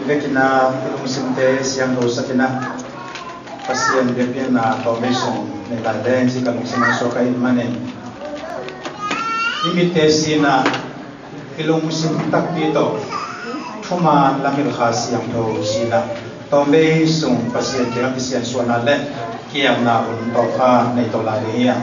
vekina ilung simte siang do sakina pasien bian na formation ne la den si kalung simang so kai mane imitesi na ilung sim tak pito thuma lamil kha siang do sina tombe sung pasien te pasien suana le kiam na un to kha nei to la de ya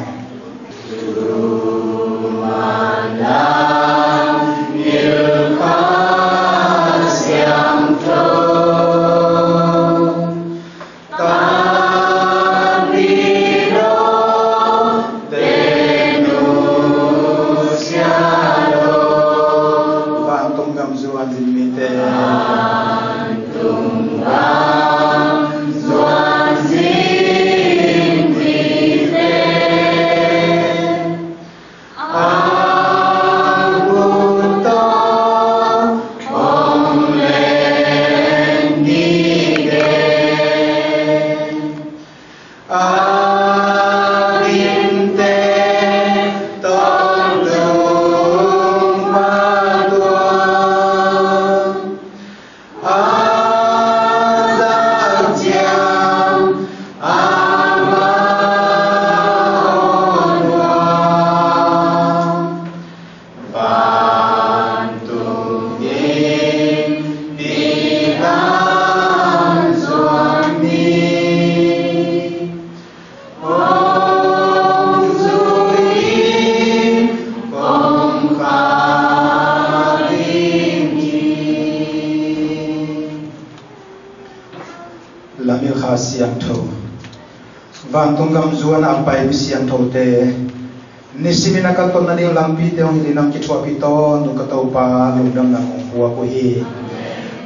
siang tho van tungam zuan apai siang tho te nisimina ka ton nani lampi te ong linam ki thwa pi to nu ka to pa lungdam na ong huwa ko hi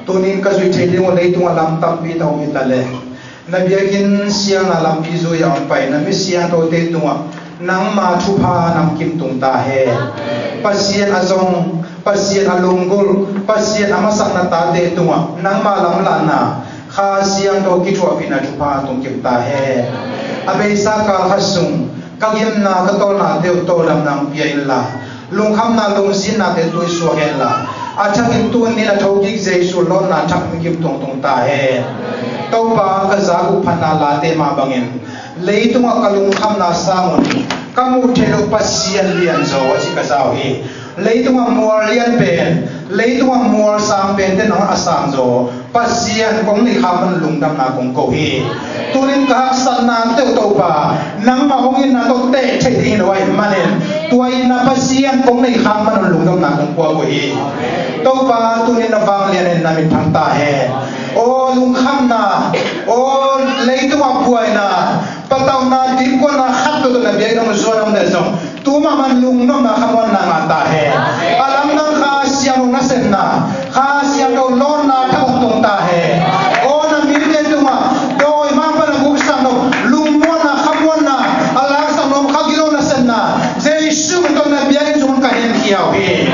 tunin ka zui theli ngo lei tunga lam tam pi ta ong itale nabiakin siang na lampi zo ya apai na mi siang tho te tunga nang ma thu pha nam kim tung ta he pasien azong pasien alungul pasien amasak na ta te tunga nang ma lam la na kha siang do ki thua pina thupa tung kim ta he abe sa ka hasung kagim na ka to na deu to lam nang piai la lung kham na lung sin na te tu so he la achang in tu ni na thau ki je su lo na thak mi kim tung tung ta he to pa ka za ku phana la te ma bangin lei tung ka lung kham na sangon kamu thelo pasien lian zo si ka sao hi lei tung mor lian pen lei tung mor sang pen te no asang zo pasien kong ni khaman lungdam na kong ko hi tunin ka san na te to pa nang ma hongin na to te thei ding lo ai manen tuai na pasien kong ni khaman lungdam na kong ko hi to pa tunin na bang lian na mi thang ta he o lung kham na o lei tu ma puai na pataw na din ko na khat to na biai na zo na de zo tu ma man lung no na khamon na nga ta he alam nang kha siang na sen na kha siang do lon na thau tung ta he o na mi te tu ma doi ma pa na gu sang no lung mo na khamon na ala sang no kha gilo na sen na jesu to na biai zo ka hen kiao he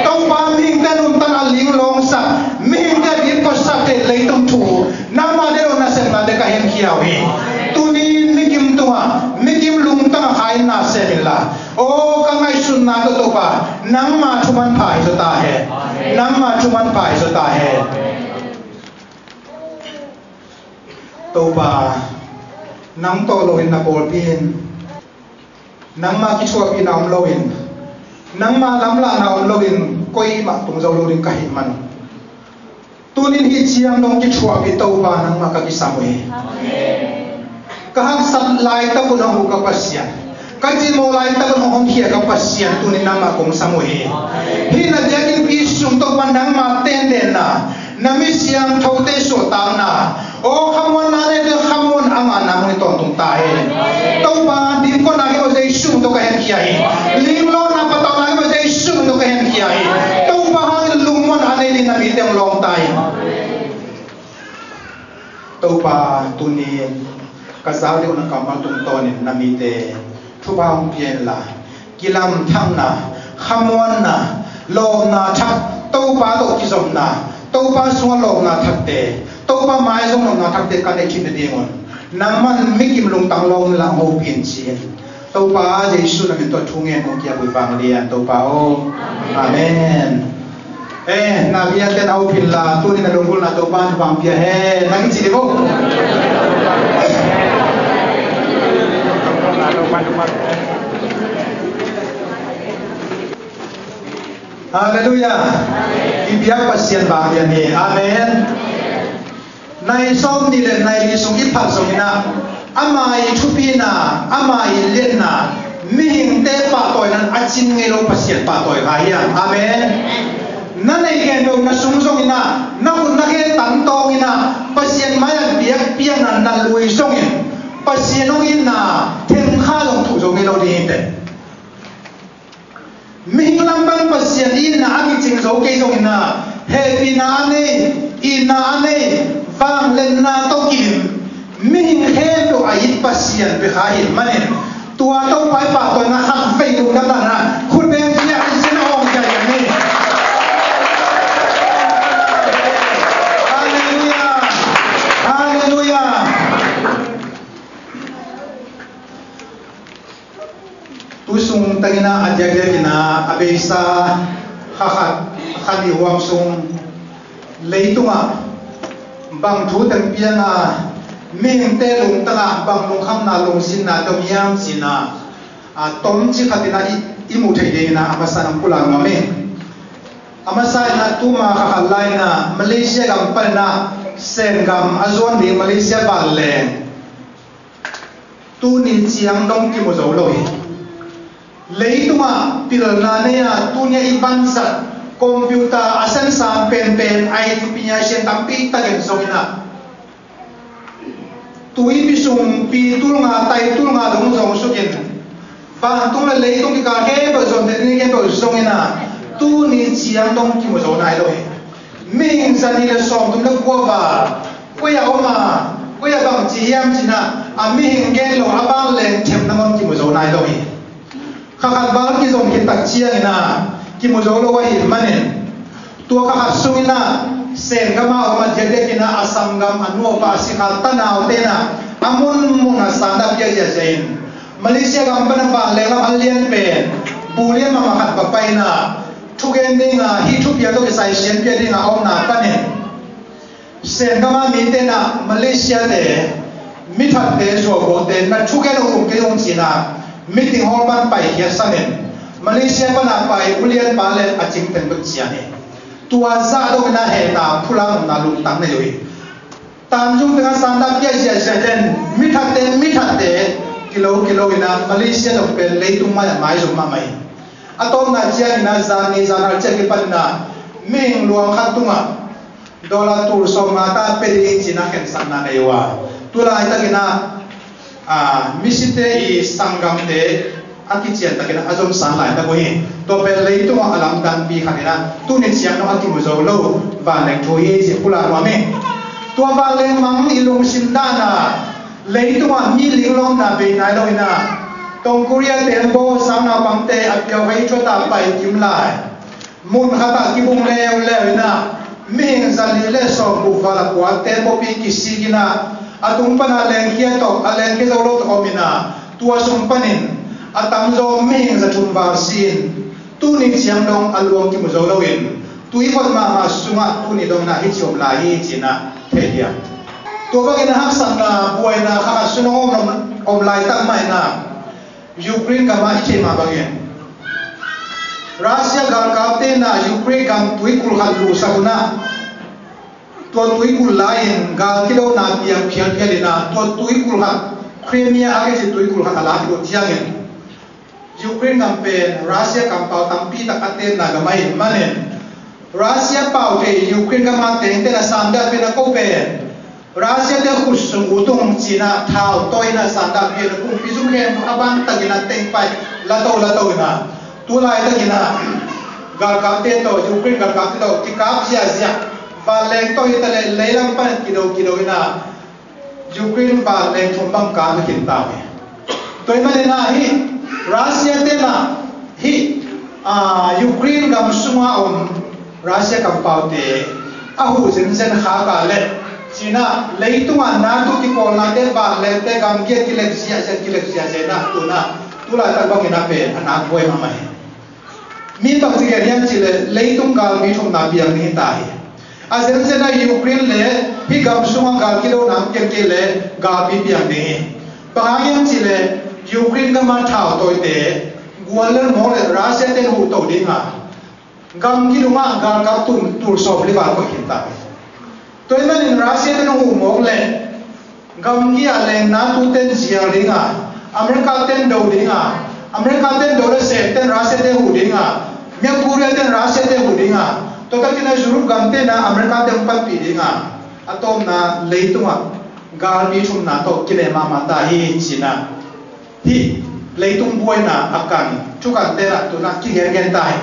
to pa ming ta nun ta ling long sa ming ta din ko sa te lei tung thu na ma de na sen na de ka hen kiao he tu ni mikim lung ta khai na se la o ka ngai sun na to pa nang ma thuman phai so ta he nang ma thuman phai so ta he to pa nang to lo in na bol pin nang ma ki chua pi na om lo in nang ma lam la na om lo in koi ma tung zo lo ring ka hi man tunin hi chiang dong ki chua pi to pa nang ma ka ki samwe kahang sat lai ta kun hong ka pasien kaji mo lai ta kun hong khia ka pasien tunin nama kong samuhi hi na diakin pi sum to pandang ma ten den na nami siang thote so ta na o khamon na ne de khamon anga na mo ton tung ta he to pa din ko na ke oi sum to ka hen khia hi ling lo na pa ta na ke oi sum to ka hen khia hi to pa hang lung mon ane ni na mi teng long tai to pa tunin kasal de na kamal tung ton na mi te thuba hong pien la kilam thang na khamon na lo na thak to pa to ki som na to pa so lo na thak te to pa mai som na thak te ka ne chin de ngon nang man mikim lung tang long la ho pien chien to pa jesu na mi to thunge mo kia bui bang lian to pa o amen na bia ten au pin la tu ni na lungul na do ban bang pia he nang chi ko Hallelujah. Ibiak pasien bang dia ni. Amen. Nai som ni le nai li sung ipat sung ina amai thupina amai lenna mihing te pa toy nan achin ngelo pasien pa toy kaya. Amen. Nanai gen do na sung sung ina na kun na ke tan tong ina pasien maya biak pian nan na lui sung in pasien ong ina thêm kha long thu sung ngelo di te mihing lamban pasien ina ami ching zo ke sung ina happy na ne ina ne vang lên na tao kim mình hết đồ ai pasien bị khai manen tua tao phải bảo tôi na học về đồ đó là khuôn bên kia anh sẽ ôm cái này Hallelujah Hallelujah tu sung tangina adya kina abesa hahat khali huam sung leitunga bang thu tang pianga ming te lung tanga bang lung kham na lung sin na dom yam sina tom chi khatina imu thei de na amasa nam pula ma me amasa na tuma kha khalai na Malaysia gam par na sen gam azon ni Malaysia bal le tu ni chiang dong ki mo zo loi leituma pil na ne ya tu nya iban sa computer asan sa pen ai pinya sian tampi tagen songina tui bisung pi tulnga tai tulnga dong song sukin ba tung la lei tung ka he ba zon de ni ke ba songina tu ni chiang dong ki mo zo nai loi ming san ni le som tum le ko ba ko ya oma ko ya bang chi yam china a ming gen lo abang le them na mon ki mo zo nai loi kha kha ba ki zong ki tak chiang ina ki mo zo lo wa hi manen tua ka hasungina sen kama ma jede kina asangam anu pa si khatana otena amun muna sanda pia ya zain Malaysia kampana pa lela alien pen bulian mama khat pa paina thugendinga hi thu pia to sai sien pia dinga om na panen sen kama mi tena Malaysia de mi that de so go de na thugen ong ke ong china meeting hall ban pai ya sanen Malaysia pa na pai bulian pa le aching ten buk chiane tua za do na he ta phulang na lung tang ne yoi tam jung tanga sanda pia sia sia den mi that de kilo ina Malaysia do pe le tung ma mai zo ma mai atom na chia ina za ni za na che ki pan na ming luang khat tunga dola tur so ma ta pe ri china ken san na ne wa tu la ita kina misite I sangam de aki chian takena azom san lai ta bohi to pe lei tu alam dan pi khanina tu ne chiang no aki mu zo lo va leng tho ye chi pula wa me to va leng mang ilung sim da na lei tu mi ling long na be nai lo ina tong korea tempo sam na pang te apyo wei cho ta pai kim lai mun kha ta ki bung le ina ming zali le so bu va la kwa tempo pi ki sigina atung pana leng kia to aleng ke zo lo to omina tua sum panin atam zo ming za thum var sin tu ni chiang dong alwong ki mo zo lawin tu I pot ma sunga tu ni dong na hi chom la hi china the dia to ba gena hak san na buai na kha sunong om lai tak mai na Ukraine ka ma hi ma ba gen Russia ga ka te na Ukraine kam tui kul khan lu sa na to tui kul lain ga kilo na piang phian na to tui kul kha Crimea age si tui kul kha la ki tiangen Ukraine campaign Russia kampau tampi takate na gamai manen Russia pau ke Ukraine kama tente na sanda pe na kopen Russia de khusung utung China thao toina sanda pe na kum pisum ke abang tagina teng pai la to na tulai tagina gar kapte to Ukraine gar kapte to tikap sia va leng to itale leilang pan kilo ina Ukraine va leng thumbang ka kin ta me toina le na hi Russia tena hi Ukraine gam sunga Russia kam paute ahu sen kha ka le China leitunga na tu ti ko na te ba le te gam ge ti leksia se na tu la ta ba ke na pe ana boy ma mai mi ta ti ge rian chi le leitung gal mi thum na biang ni ta hi Argentina Ukraine le hi gam sunga gal kilo nam ken ke le ga pi piang ni pahayam chi le Ukraine ga ma thao toi te gualan mo le Russia ten hu to dinga gam ki lunga gal ka tun tur so li ba ko hinta toi man in Russia ten hu mo le gam ki ale na tu ten zia dinga America ten do dinga America ten do le se ten Russia ten hu dinga nya Korea ten Russia ten hu dinga to ka kina juru gam te na America ten pat pi dinga atom na leitunga gal bi thum na to kile ma ta hi china hi leitung buai na akan chukan te na tu na ki gen tai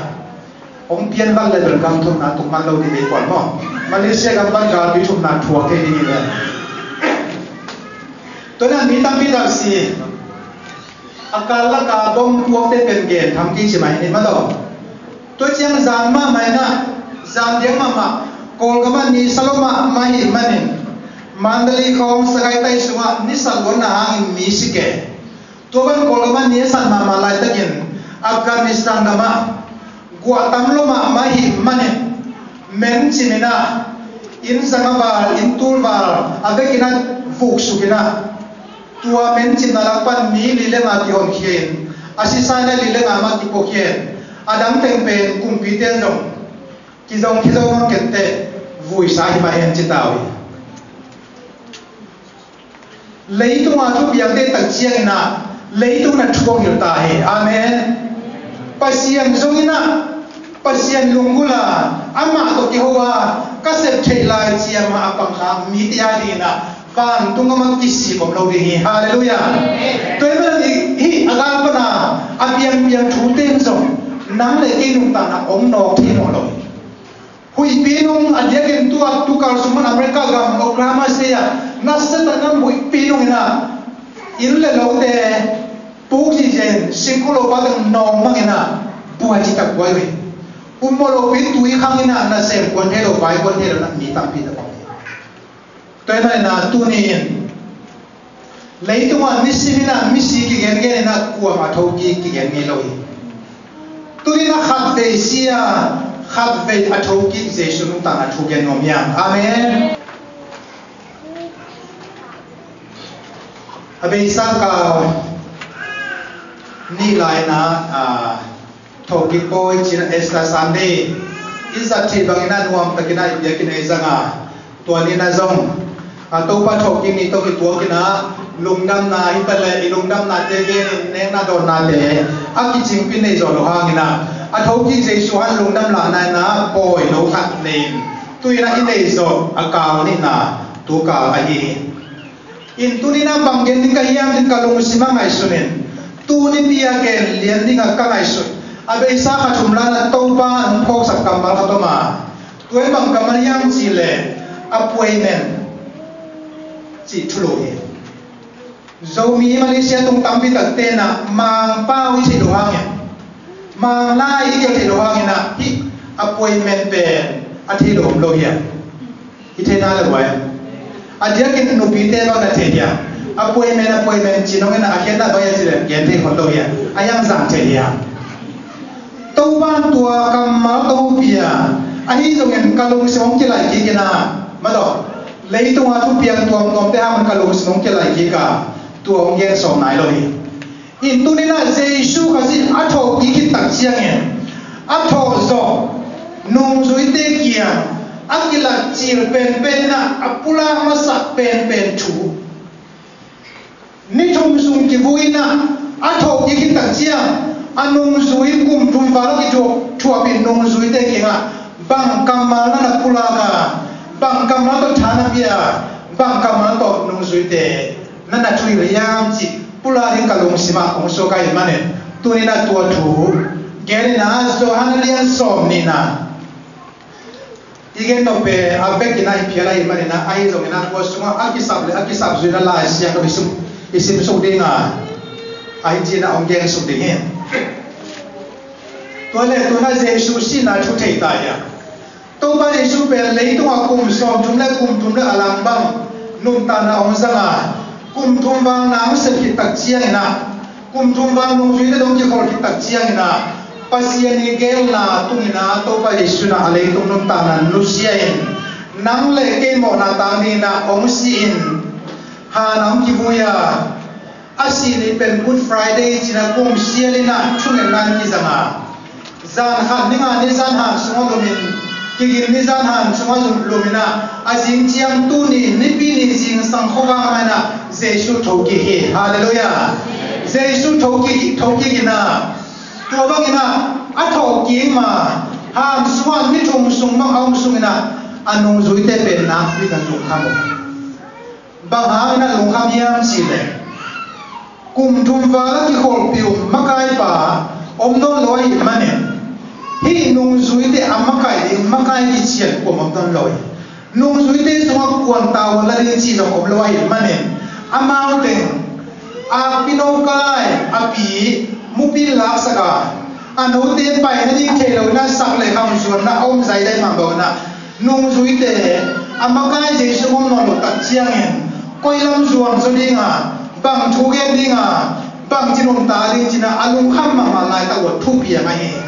ong pian ban le ber gam thum na tu man lo di be kon mo Malaysia gam ban gal bi thum na thua ke ni le to na mi tam bi da si akal la ka bom tuak te pen gen tham ki chi mai ni ma lo to chiang zan ma mai na zan deng ma kol ga man ni saloma ma hi manin mandali khong sakai tai sunga ni salgon na hang mi sike to ban kol ga man ni san ma lai takin Afghanistan na ma guatam lo ma hi manin men chimina in sanga bal in tur bal avekina fuk sukina tua men chimna lapan mi lile ma ki on khien asisana lile ma ki pokien adam teng pen kum pi ten dong ki zong kette vui sa hi ma hen chitawi leitung a thu biang te tak chiang na leitung na thuang hil ta he amen pasian zongina pasian lungula ama to ki hoa ka se thailai chiam ma apang kha mi tia di na van tunga ma kisi kom lo hi hallelujah toy ma hi agal pa na apiang thu ten zong nang le ke nung ta na ong no thi mo lo hui pinung adiagen tu kal suman America gam Oklahoma se ya na se ta ngam hui pinung ina in le lo te pu ji jen singkulo pa dang no mang ina bu ha ji tak wai we umolo pi tu i khang ina na se kon he lo bai kon he lo na mi tam pi ta toy na na tu ni leitung a misimina misi ki gen na kuwa ma thau ki gen nge lo hi tu ni na khat ve sia khat ve a thau ki je sunu ta na thu gen nom ya amen abe sa ka ni lai na thau ki poi chin esta sunday isa thi bangina nuam takina ya kina izanga to ni na zong to pa thau ki ni to ki to ki na lungdam na hi pale ilungdam na te ge ne na don na te a ki ching pin nei zo lo hang ina a thau ki je suan lungdam la na na poi lo khat nen tu ina in nei zo a ka ni na tu ka a hi in tu ni na bang gen ni ka hiam din ka lung sima ngai sunen tu ni pia gen lian ding a ka ngai sun a be sa kha thum la na to ba an phok sak kam ba ka to ma tu e bang ka ma yang chi le appointment chi thulo hi zomi Malaysia tung tampi tak tena mang pau isi doang mang lai iki ati doang na hi appointment pen ati dom lo ya ite na le waya adia kin no pite ba na the ya appointment chinong na akhen na ba ya sile gen the khon lo ya ayang zang the ya to ban tua kam ma to pia ahi zong en kalung song ki lai ki na ma do lấy tung thu piang tuam tuam te ham ka lo snong ke lai ki ka tuam gen so nai lo hi in tu ni na jesu ka si a tho ki ki tak chiang en a tho zo nong zui te kia a ki la chir pen na a pula ma sa pen thu ni thum sung ki vui na a tho ki ki tak chiang a nong zui kum thum va lo ki jo thua pin nong zui te ki nga bang kamal na pula ka bang kamal to thana bia bang kamal to nong zui te nana thui riam chi pula ring kalung sima ong so kai mane tu ni na tua thu gen na so hanalian som ni na igen no pe abe ki na pia lai mane na ai zo na ko sunga akisap zui na la sia ko isim so ding a ai ji na ong gen so ding hen to le to na jesu si na thu thei ta ya to ba jesu pe lei to a kum som tum le alang bang num ta na ong zanga kum thum bang na se ki tak chiang na kum thum bang nong zui le dong ki khol ki tak chiang na pasian ni gel na tung na to pa jesu na alei tung num ta na nu sia en nang le ke mo na ta ni na ong si in ha nang ki buya asi ni pen Good Friday china kum sialina thungen nan ki zanga zan han ninga ni zan han sunga domin ki gin ni zan han sunga zum lumina azing chiang tu ni pi ni jing sang khoga mana jesu thoki hi hallelujah jesu thoki gina to bangina a thoki ma ham suan mi thum sung ma aum sungina anung zui te pen na pi kan lu kham bang ha na lu kham yam si le kum thum wa la ki khol piu makai pa om don loi mane hi nung zui te amakai ding makai ki chiat ko mam don loi nung zui te so kuan ta wa la ri chi so om loi mane amau te a pino kai a pi mu pi la saka anu te pai na ding thelo na sak le kham suan na om zai dai mang do na nung zui te amakai jesu om no lo tak chiang en koi lam zuang so dinga bang thu gen dinga bang chinom ta ding china alung kham ma lai ta wo thu pia mai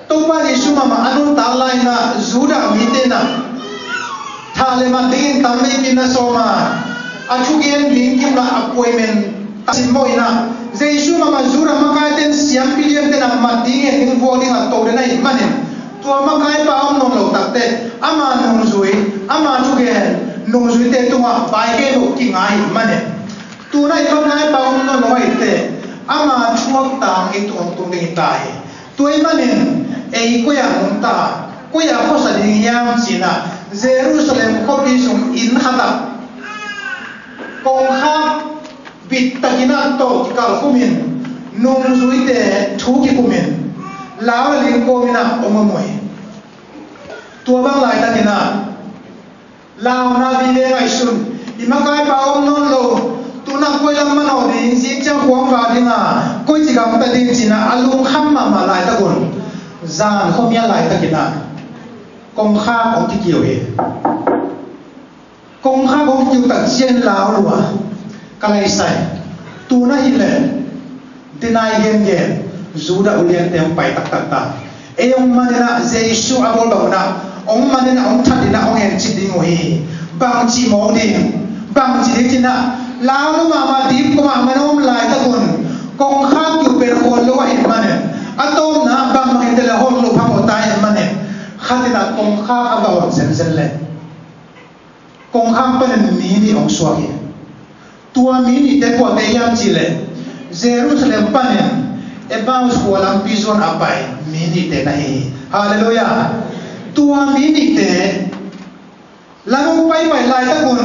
to pa jesu ma anu ta lai na zuda mi te na thale ma ding tam nei pin na so ma a thu gen ling kim la appointment sin moi na jesu ma zura ma kai ten siam piliem te na ma ding en ning vo ding a to de nai manen tua ma kai pa om non lo tak te ama nung zui ama thu gen nung zui te tunga pai ke no ki ngai mane tu nai pa ngai pa om non loi te ama chuak tang e tu tung ding tai tuai manen ei ko ya nong ta ko ya ko sa ding yam china Jerusalem ko bi sum in hata kong kha bit takina to kal kumin nung zui te thu ki kumin lao ling ko mina omamoi tua bang lai takina lao na vi le ngai sun imakai pa om non lo tu na koi lam mano ding jing chang huang wa dinga koi chi gam ta ding china alung kham ma lai ta gun zan khom ya lai takina kong kha kong ki kiu he kong kha kong kiu tak chen lao lua kalai sai tu na hi le dinai gen Zuda ulian tem pai tak e ong manena jesu abol bawna ong manena ong thadina ong en chiding hi bang chi mo ding bang chi dikina lao ma ma dip ko ma manom lai ta gun kong kha ki per ko lo wa in manen atom na bang ma intela hol lo phamo tai manen khatina kong kha abaw sen le kong kha panen mi ni ong swa hi tua mi ni te ko te yam chi le Jerusalem panen Ebaus walang pizon apai mini te nahi hallelujah tua mini te lang pai lai ta gun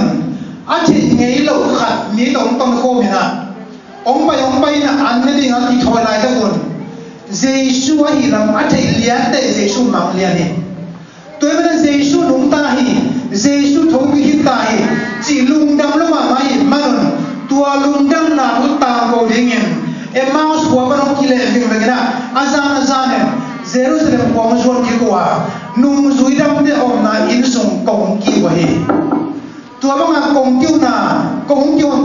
athi ngei lo khat mi tong ko mina ong pai na an ne ding a ki thoi lai ta gun jesu hi lam athi lian te jesu mang lian ni toy mana jesu nung ta hi jesu thong hi ta hi chi lung dam lo ma mai manon tua lung dam na lu ta ko dingin Emmaus ko ba no kile ving vengena azan Jerusalem ko mzuan ki ko nung zuidam de om na in sung kong ki wa hi tua ba nga kong kiu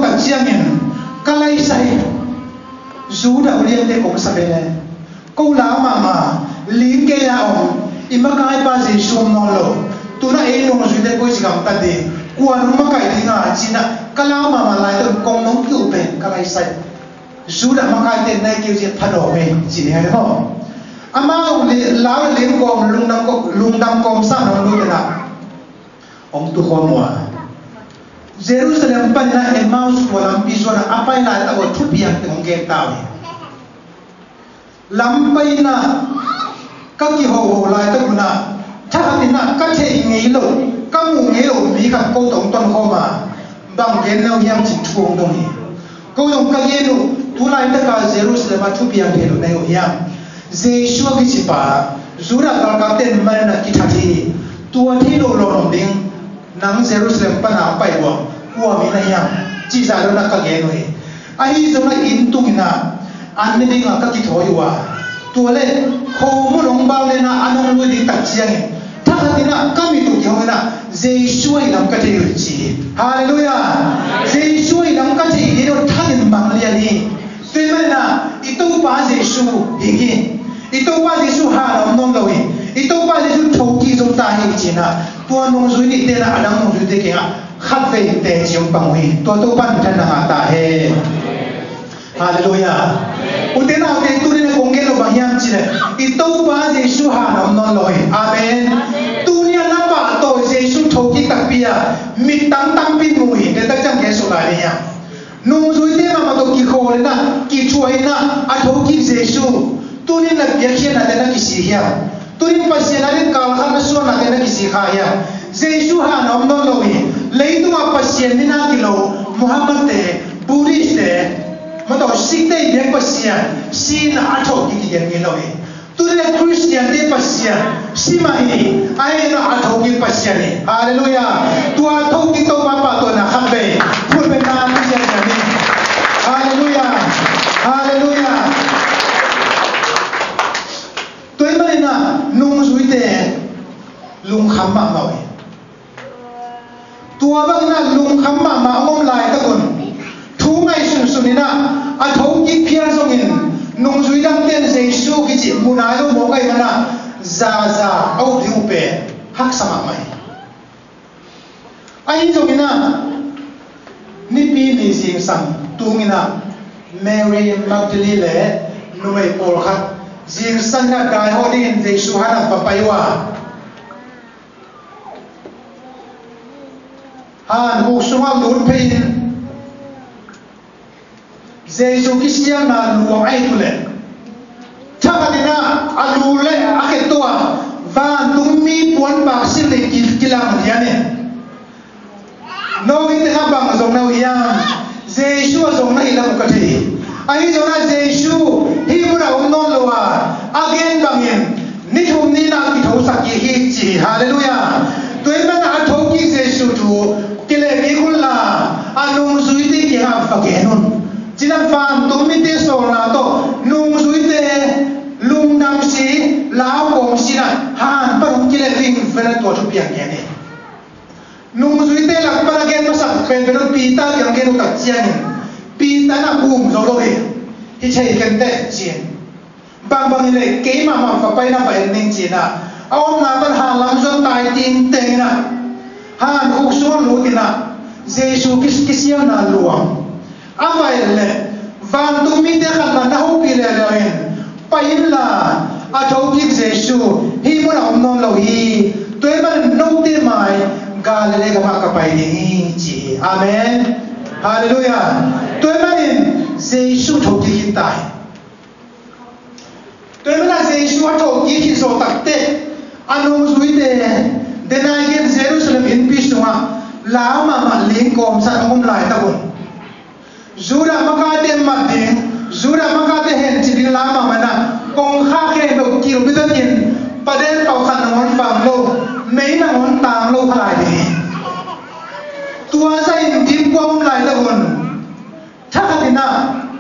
ta chiangin kalai sai zuda ulian de kong sabele ko la ma ling ke ya om imakai pa jesu no lo tu na e nung zuide ko sigam ta de ko anu makai dinga china kala ma lai to kong nong kiu pe kalai sai Zuda makai ten nai kiu je phado me chi ne ho ama lao ling kom lung dam kom sa no lu na ong tu ho mo Jerusalem pan na Emmaus ko lam pi so na apai na ta ko thu piang te ong ge ta we lam pai na ka ki ho lai ta ku na tha ti na ka the ngei lo ka mu ngei lo mi ka ko tong ton ho ma bang gen no yam chi thuong dong hi ko yong ka ye no tu lai ta ka Jerusalem thu piang te lo nei o yam jesu ki chi pa zura ka ka ten ma na ki thati tu thi lo lo ding nang Jerusalem pa na pai bo ko mi na yam chi sa lo na ka ge no hi a hi zo na in tu na an ne ding ka ki thoi wa tu le kho mu long ba le na anong lu di ta chiang tha ti na ka mi tu ki ho na jesu ai lam ka the yu chi hallelujah jesu ai lam ka the ni do tha ni mang le ni Femena itu pa Jesu higi itu pa Jesu ha nom nom lo hi ito pa Jesu thoki jong ta hi china tua nong zui ni te na anang nong zui te kinga khat ve te chiong pangui to pan than na ta he hallelujah uten au te tu ne kong gelo bahyam chile ito pa Jesu ha nam non loi amen tu ni na pa to Jesu thoki tak pia mi tang tang pin mui te tak jang ke so la ni ya nung zui te ma to ki kho le na ki chuai na a thoki Jesu tu ni na bia khian na te na ki si hiam tu ni pa se na rin ka kha na so na te na ki si kha ya Jesu ha nam non loi lấy tu apa sian ni na kilo Muhammad te Buddhist te mà tôi sinh đây đến bác sĩ xin ăn thổ cái gì vậy nói tôi là Christian đến bác sĩ xin mà ai nó ăn thổ cái bác sĩ này Hallelujah tôi ăn thổ cái tôi bà tôi là khắp về tôi bên ta bác sĩ này Hallelujah Hallelujah tôi mới là nung suy tệ lung khăm mà nói tôi vẫn là lung khăm mà ông lại ta còn thu ngay sung sung na a thong ki phiar zong in nung zui dang ten Jesu ki chi munai lo mo kai na za au diu pe hak sama mai ai zong ina ni pi ni sing sang tungina Mary Magdalene le nuai pol khat jing san na dai ho din Jesu hana pa paiwa han hu sunga lun pein Jesu Christian na luang ai tu le thakadina alu le aketoa va tumi puan ba sil le kilang ya ne no in ha bang zong na ya Jesu zong na ilang ka thi ai zong na Jesu hi mu na non lo wa again bangin ni thum ni na ki tho sak ki hi chi hallelujah toi ma na tho ki Jesu tu kile ki khulla anung zui ti ki ha fa ke non Jinan fan tu mi te so na to nung zui te lung nam si lao kong si na han pa nung kile ring vena to chu piang ya ne nung zui te lak pa gen ma sak pen pen pi ta yang gen tak chiang pi ta na bum zo lo hi hi chei ken te chien bang le ke ma fa pai na pai ning chi na aom na tan ha lam zo tai ting te na han khu so lu ti na Jesu kisiam na luang amai le van tu mi de khat na ho pi le loin pain la a tho ki Jesu hi mo na non lo hi toi ban no te mai ga le ga ma ka pai ni chi amen hallelujah toi ban Jesu tho ki tai toi ban Jesu tho ki so tak te anu zui de na gen Jerusalem in pi sunga la ma ling kom sa ngom lai ta kon Zura makate mading, zura makate hen chidin lama mana, kong khake do kilo bitanin, paden pau khan ngon fam lo, mei na ngon tang lo khalai ni. Tua sa in dim kwam lai ta gon. Thakatina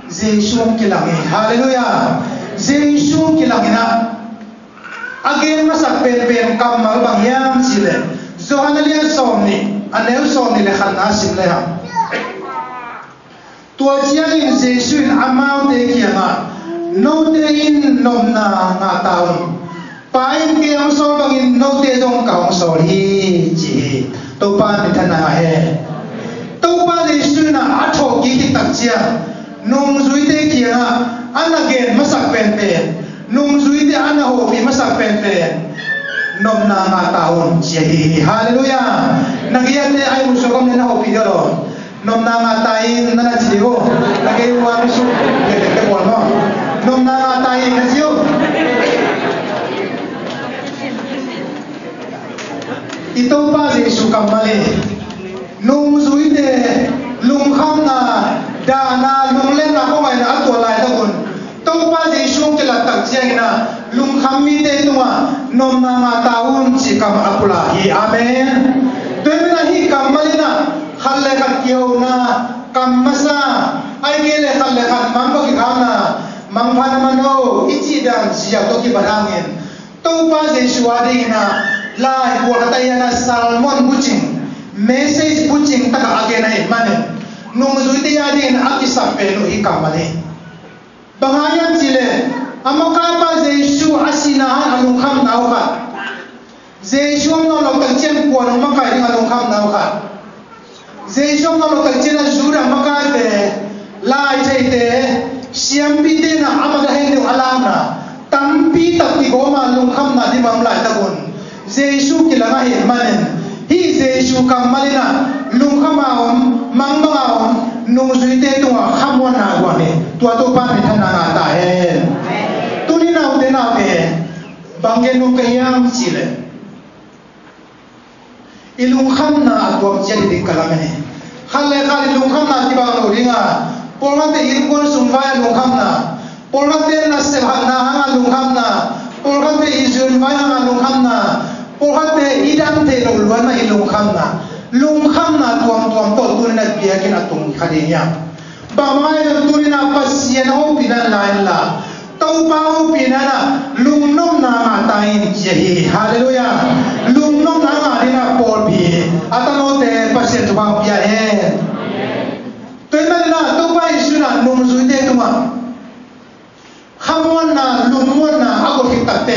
Jesu kilangi. Hallelujah. Jesu kilangina. Again masak pen kam mal bang yam sile. Zohanalia somni, anel somni le khanna sim le ha. Tua chiang in Jesu in amau te kia nga no te in nom na nga taun pain ke ang so bang in no te dong ka ang so hi chi to pa ni thana he to pa Jesu na atho ki ki tak chia nung zui te kia nga an again masak pen pe nung zui te an ho pi masak pen pe nom na nga taun chi hallelujah nagiya te ai mu so kam na ho pi do nom na nga tayin na najiyo lagay wa misu te bon mo nom na nga tayin najiyo ito pa Jesu kamali nung zui de lung kham na da na lung len na ko ngai na atwa lai ta kun to pa Jesu ke la tak chiang na lung kham mi te tunga nom na nga taun chi kam apula hi amen te na hi kamali na khalle khat kiau na kammasa ai ge le khalle khat mang ko ki khana mang phan mano ichi dan sia to ki barangin to pa Jesu ade na lai ko ta ya na salmon buching message buching ta age na mane nung zui te ya de na akisa pe no hi kamale bangayan chile amaka pa Jesu asina alung kham nau kha Jesu no lo tak chen ko no makai ring alung kham nau kha Jesu no lo tak chen azura makai te lai chei te siam bi te na amaga hen no alam na tampi tak ti ko ma lung kham na di mam lai ta gon Jesu kilanga he manen hi Jesu kamalina lung khama om mang ba om nung zui te tua khamwa na wa ne tua to pa ni thana na ta he tu ni na te na ke bangen nu ke yang chi le ilung kham na tua che di kalam ne khale khale lung kham na ti ba no ringa polga te il kon sum va lung kham na polga te na se ha na ha lung kham na polga te izun va na lung kham na polga te idam te no lwa na ilung kham na lung kham na tuam to tu na bia ke na tung khadenya ba mai tu na pasien ho pinan lain la tau pa ho pinana lung nom na ma ta in je hallelujah lung nom na ma ni na por bi atano te pasien tu ba bia he tu na tu pa isu na nung zui te tu ma khamon na lung mon na ako kitak te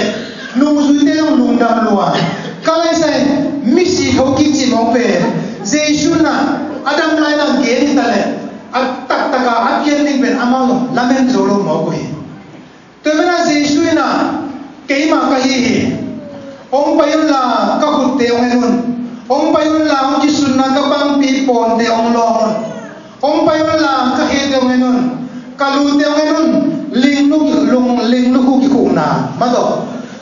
nung zui te lung dam lua kalai sai misi ho ki chi mo pe Jesu na adam lai na ge ni tale at tak taka at yen ning ben amalo lamen zolo mo ko hi to mena Jesu na ke ma ka hi ong payun la ka khut te ong enun ong payun la ong ji sun na ka bang pi pon te ong lo ong payun la ka he te ong enun ka lu te ong enun ling nu ku ki ku na ma do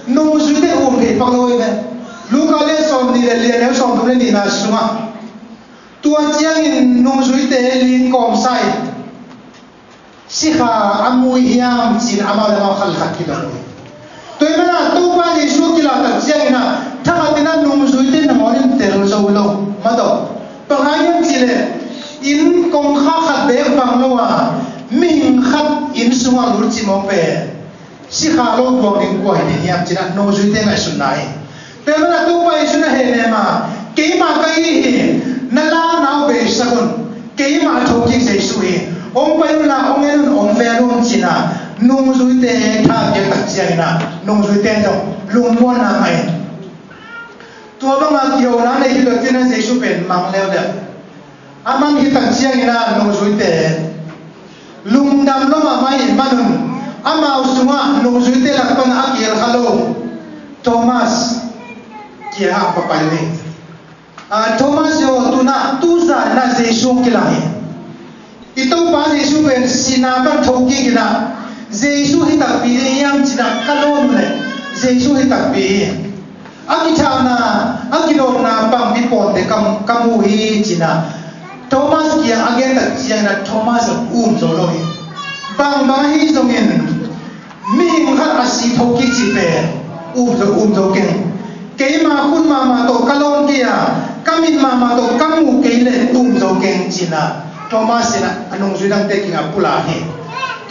nu su te ong he pa lo ve lu ka le som ni le le som tu le ni na sunga tua chiang in nung zui te lin kom sai si kha amui hiam chin amal ma khal khat ki do to mena to pa ni su ki la ta chiang na tha ka tina nung zui te na morin te ro zo lo ma do pa ha yam chi le in kong kha khat be bang lo wa ming khat in sunga lu chi mo pe si kha lo bo ning ko hi hiam chin nung zui te na sun nai te mena to pa isu na he ne ma ke ma ka hi nala nau be sakun ke ma thoki Jesu hi ong pa la ong en ong ve lum china nung zui te tha ke tak chiang na nung zui te no lum mo na mai to ba ma kyo na ne hi lo tin Jesu pen mang leo le amang hi tak chiang na nung zui te lum dam lo ma mai manun ama usunga nung zui te la ton akir khalo Thomas kia ha pa pa ni Thomas yo tuna tuza na Jesu kilai ito pa Jesu ben sinaba thoki kina Jesu hitak pi yam china kalon le Jesu hitak pi akitha na akilon na pang bi pon de kamu hi china Thomas kia again tak chiang na Thomas zo lo hi bang ba hi zongin mi khat asi thoki chi pe zo ken ke ma kun ma to kalon kia kamin mama to kamu keile tum zo ken china Thomas na anong sudang taking a pula he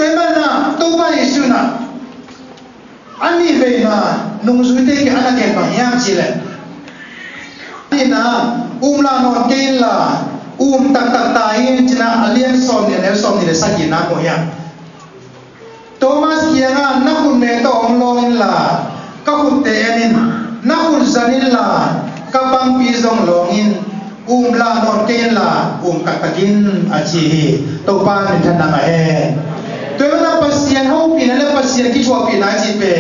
to na to ba Yesu na ani ve na nung suite ke ana ke pa yam chile ni na la no ken la tak ta yin china alien som ni le saki na ko ya Thomas kia na kun me to ong lo in la ka kun te anin na kun zanin la kapang pizong longin la non ken la katakin achi to pa ni thana ma he to na pasien ho pin na pasien ki chwa pin na chi pe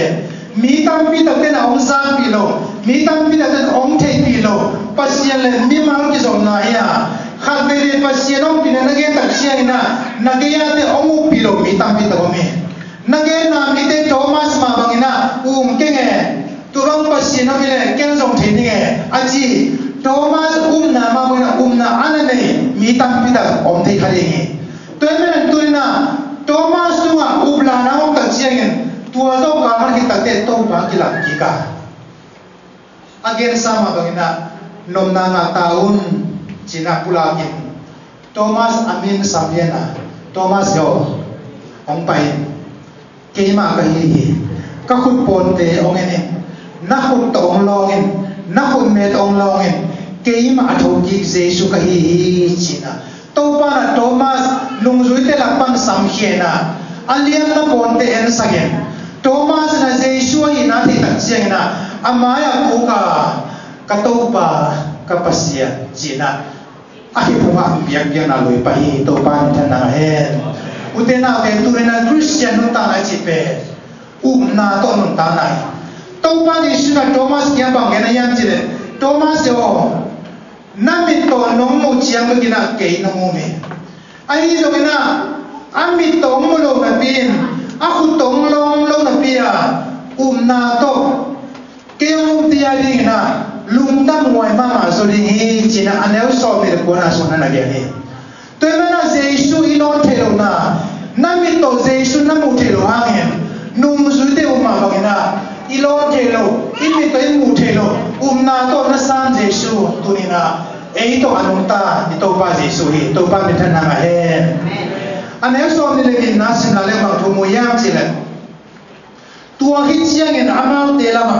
mi tam pi ta ten ong sa pi lo mi tam pi ta ten ong the pi lo pasien le mi ma ki zong na ya kha be le pasien ong pin na ge ta chiang na ge ya te ong pi lo mi tam pi ta ko me na ge na mi te Thomas ma bangina ke nge turang pasien na bile ken zong the ni nge achi Thomas na ma na ana ne mi tam pi ta om the khari nge to men tu na Thomas tu nga ubla na ong ta chiang tua zo ka har ki ta te to ba ki la ki ka again sama bangina nom na nga taun china pula ki Thomas amin samyena Thomas yo ong pai ke ma ka hi ka khut pon te ong ene na khut to ong longin na khut me to ong longin ke ma tho ki Jesu ka hi china to pa na Thomas lung zui te la pang sam hiena aliam na pon te en sagen Thomas na Jesus ina thi tak chiang na amaya ko ka topa kapasia jina ahi puma biang na loi pa hi to pan thana he utena ke turena Christian nu ta na chi pe na to nu ta na to pa ni sina Thomas kya bang na yang chi le Thomas yo namit to nong mo chiang ko gina ke no mo me ai zo gina amit to mo lo na pin aku tong long lo na pia na to kêu tia đi na lung tâm ngoài mà rồi đi chỉ là anh ấy so về của na số na cái này tôi nói là Giêsu ino theo na năm mươi tổ Giêsu năm mươi theo hàng nung dưới theo mà bằng na ilo theo ít bị tới mù theo na to na san Giêsu tôi na ấy to anh ta đi to ba Giêsu hi to ba mình thân hàng hè anh ấy so về cái na xin là lấy bằng thu mua yam chỉ là tua hít chiang en amal te lama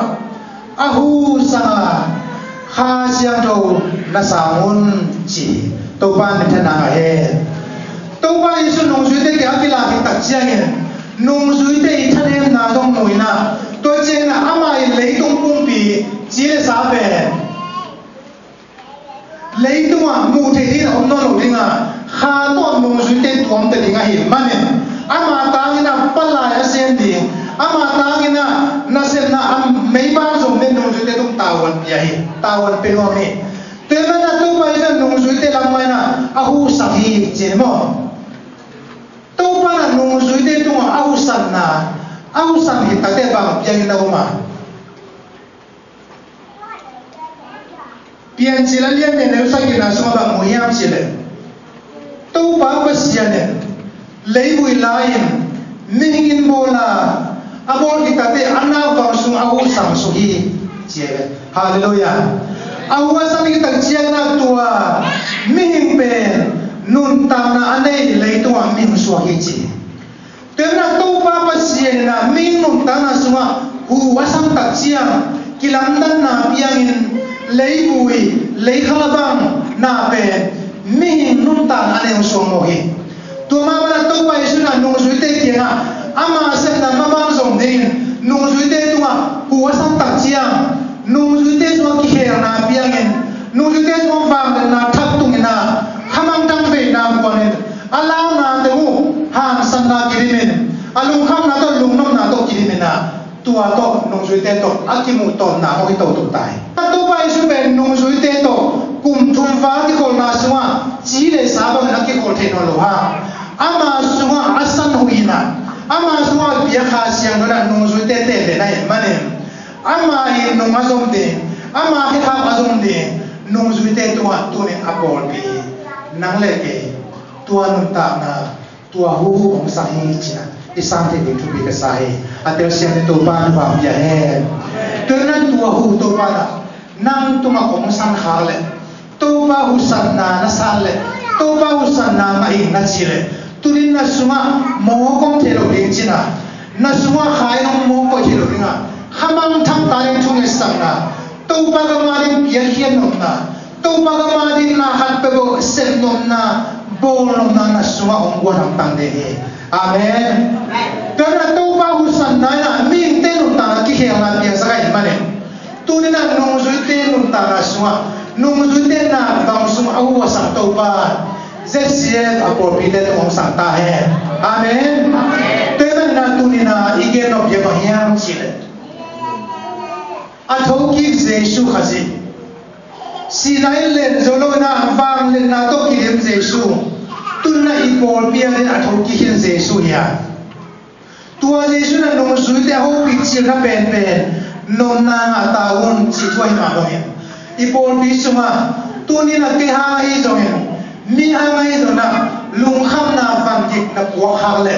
ahu sanga ha siang do na samun chi to ban ni thana he to ba isu nong sui te kya kila ki tak chiang en nong sui te thanem na dong moi na to che na ama i lei tung pung pi chi le sa be lei tung a mu the hi om no lo dinga ha to nong sui te tuam te dinga hi manen ama ta ni na pala ya sen ding ama tangina nasem na am mấy ba dùng nên nung suy tế tung tawon yahi tawon penomi tema na tu ba isa nung suy tế lam mai na ahu sahi chemo tu ba na nung suy tế tung ahu san hi tate ba yang na uma pian sila lian ne ne usai na so ba moyam sile tu ba ba siane leibui lain mingin bola abor kita te anak bangsung ahu sang suhi cie haleluya ahu sang kita cie na tua mihim pe nun tam na anei lei tua mihim suhi cie tena tu papa cie na ming nun tam na sunga hu wasang tak cie kilandan na piangin lei bui lei khalabang na pe mihim nun tam anei sumohi tua mama tu pa isu na nung suite kia ama sen na mama zong ding nung zui te tunga huwa sang tak chiang nung zui te zong ki her na piangin nung zui te zong vang na thap tung na khamang tang ve na kwanin alaw na te mu han san na kirimin alung kham na to lung nom na to kirimin na tua to nung zui te to akimu to na ho to tu tai to pai su ben nung zui te to kum thum fa ki kol na suwa chi le sa ba na ki kol the no lo ha ama suwa asan huina ama semua biar khasian dona nung sui te le nai manen ama hi nung azom de ama hi ha azom de nung sui te tua tu ne apol pi nang le ke tua nun ta na tua hu ong sa hi china isang te de tu bi ka sa hi atel sian to ban ba bia he tu na tua hu to ba na nang tu ma ong sang ha le to ba hu san na sa le to ba hu san na ma hi na chi le turin na suma mo kong thelo ding china na suma khai nong mo ko thelo dinga hamang tham taring thung sang na to pa ga ma din pia hian nom na to pa ga ma din na hat pe go sen nom na bol nom na na suma ong gwa nam tang de he amen kana to pa hu san na na mi te nom ta ki he na pia sa kai mane turin na nong zui te nom ta na suma nong zui te na bang suma au wa sang to pa Zesiet apopile om santa hai amen teban na tunina igen of yebahiam chile athoki Jesu khazi sinai len zolo na vang len na to kirim Jesu tunna ipol pia len athoki hin Jesu ya tua Jesu na nong suite ho picture na pen non na taun chi thoi ma do hen ipol pi suma tunina ke ha hi do hen mi angai do na lung kham na van dik na puak hak le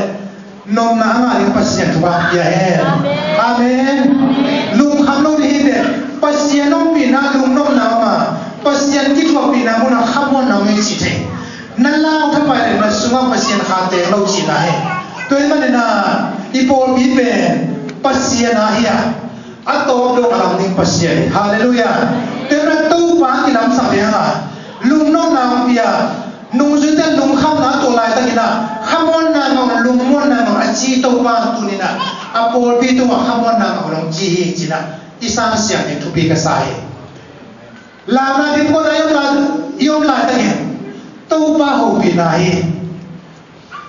nom na anga ling pasien tuwa ya he amen lung kham no hi de pasien nom pi na lung nom na ma pasien ki thwa pi na mo na kham mo na ngai chi the na lao tha pa le na sunga pasien kha te lo chi na he to ma na ipol bi pe pasien a hi a to do alam ding pasien hallelujah te na tu pa ki lam sa be ha lung nom na pia nung zui te lung kham na to lai ta kina khamon na ngong lung mon na ngong achi to pa tu ni na a apol pi tu hamon na orang ji cina isang siang itu pi kasai lama di kota yom la tengin tu bahu pi nahi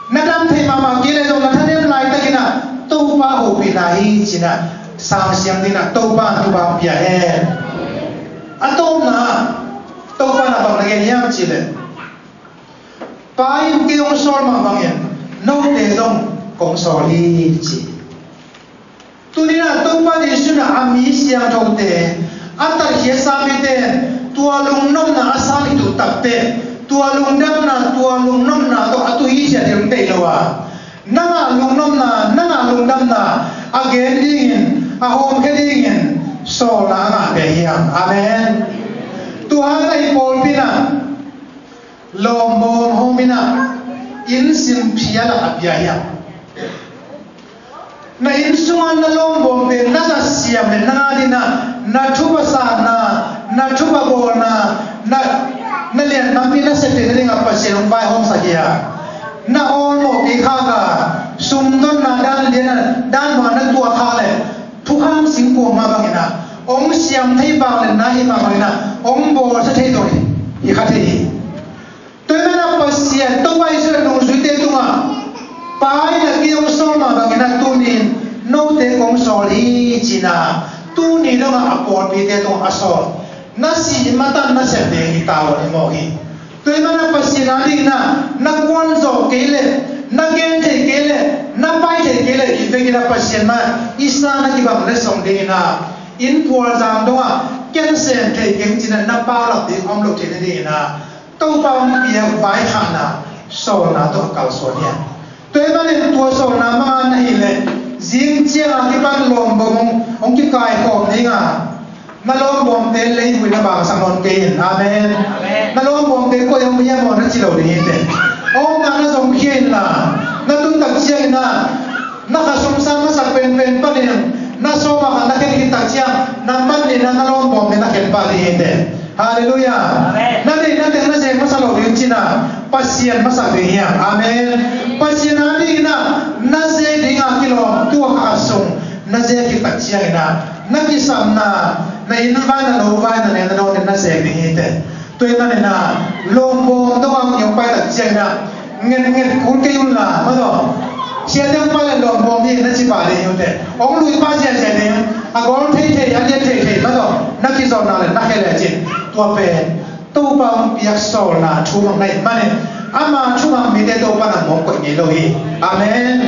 nadam thei mama kile dong na thanem lai takina tu bahu pi nahi cina sang siang dina tu ba pi he atom na tu ba na bang lagi yang cile pai ki dong sol ma bang yen no te dong kong so li ci tu ni na tu pa ni su na ami siang thong te atar khia sa mi te tua lung nom na asali tu tak te tua lung dam na tua lung nom na to atu hi sia dem te lo wa nanga lung nom na nanga lung dam na again ding a home heading in so na nga be hiam amen tu ha ai pol pina lom bom homina in sim phia la apia hiam na in sungan na lom bom te na sa siam le na dina na thuba sa na thuba bo na lian na mi na se te ring apa se long bai hom sa dia na on mo ki kha ga sum don na dan lian dan ma na tua kha le thu ham sing ko ma bang na ong siam thei ba le na hi ma bang na ong bo sa thei do hi kha thei to na pa sia to bai se no su te tu ma pai na ki ong so ma bang na tu ni no te kong so li china tu ni lo ma apor pi te tong asol na si mata na se de hi ta wa ni mo hi to na pa si na ri na kwon zo ke le na gen te ke le na pai te ke le i ve ki na pa si ma isa na ki ba le song de na in por jam do a ken sen te gen china na pa la de om lo te de na to pa pi ya vai ha na so na to kal so nia to na to so na ma na hi le jing chia ki ban lom bom ong ki kai ko ni nga na lom bom te le hui na ba sang non te amen na lom bom te ko yong ya mo na chi lo ni te ong na na song kien na tun tak chia na ka som sa ma sa pen pa ni na so ma na ken ki tak chia na man ni na lom bom na ken pa ni te hallelujah na ni na te na se ma sa lo ri chi na pasien ma sa ri ya amen pasien na ni na se ding a kilo tu ka sung na se ki tak chia na ki sam na in va na lo va na ne na se ni te to na ne na lom bom do ang yong pai tak chia na ngen kun ke yun la ma do chia dang pa le lom bom ni na chi pa le yun te ong lui pa chia chia ne a gol thei thei ya le thei ma do na ki zo na le na ke le chin tua pe to pa piak so na chu mang nai ma ne ama chu mang mi te to pa na mo ko ni lo hi amen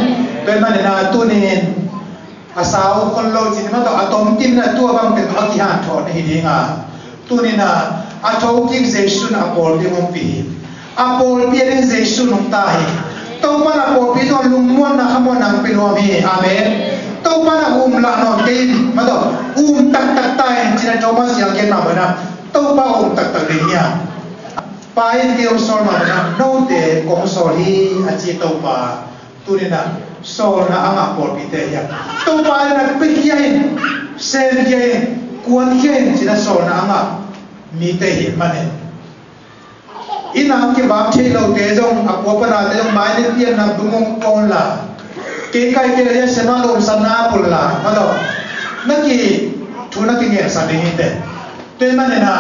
to ma ne na tu ni asao kon lo chin ma to atom tim na tua bang te ma ki han tho ni hi nga tu ni na a tho kim jesu na pol ti mong pi apol pi ren jesu nong ta hi to pa na pol pi to lung mon na khamon nang pi no mi amen to pa na la no te ma to tak tak tai chin na ma siang ken ma ba na to pa tak tak ri nya pai ti o sol ma na no te kong sol hi a chi to pa tu ni na sol na anga pol pi te ya to pa na pi hian sen hian kuan hian chin na sol na anga mi te hi ma ne inam ki bam thei lo te jong apo pa na te jong mai ne pian na bungong kon la ke kai ke ya sema lo sana pul la ma do na ki thu na ki nge sa ding te te ma ne na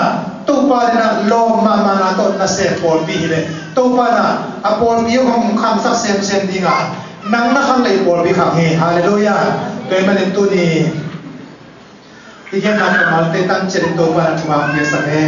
to pa na lo ma na to na se pol bi le to pa na apol bi hong kham sak sem dinga nang na khang lai pol bi khang he hallelujah te ma ne tu ni ti gen na ka mal te tan chen to pa na chuma ke sa he